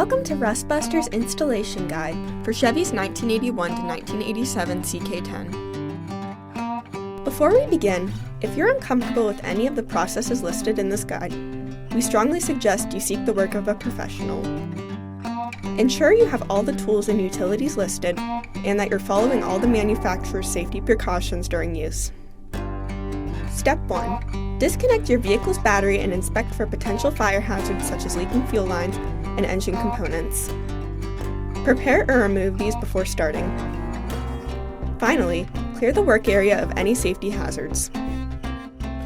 Welcome to Rustbuster's installation guide for Chevy's 1981 to 1987 CK10. Before we begin, if you're uncomfortable with any of the processes listed in this guide, we strongly suggest you seek the work of a professional. Ensure you have all the tools and utilities listed and that you're following all the manufacturer's safety precautions during use. Step 1. Disconnect your vehicle's battery and inspect for potential fire hazards such as leaking fuel lines and engine components. Prepare or remove these before starting. Finally, clear the work area of any safety hazards.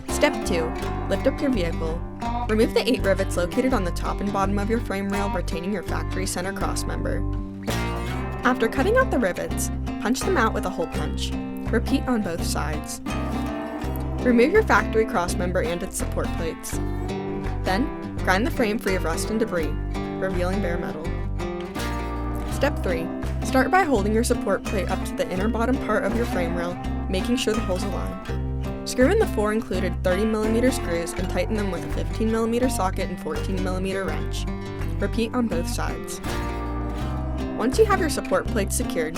Step 2. Lift up your vehicle. Remove the 8 rivets located on the top and bottom of your frame rail retaining your factory center crossmember. After cutting out the rivets, punch them out with a hole punch. Repeat on both sides. Remove your factory crossmember and its support plates. Then, grind the frame free of rust and debris, revealing bare metal. Step 3. Start by holding your support plate up to the inner bottom part of your frame rail, making sure the holes align. Screw in the 4 included 30mm screws and tighten them with a 15mm socket and 14mm wrench. Repeat on both sides. Once you have your support plates secured,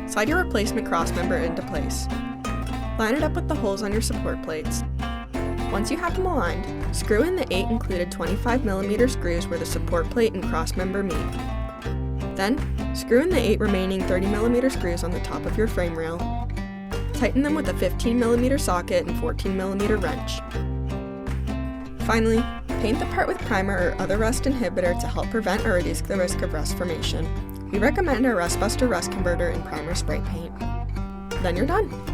slide your replacement crossmember into place. Line it up with the holes on your support plates. Once you have them aligned, screw in the 8 included 25mm screws where the support plate and crossmember meet. Then, screw in the 8 remaining 30mm screws on the top of your frame rail. Tighten them with a 15mm socket and 14mm wrench. Finally, paint the part with primer or other rust inhibitor to help prevent or reduce the risk of rust formation. We recommend our Rustbuster Rust Converter and Primer Spray Paint. Then you're done!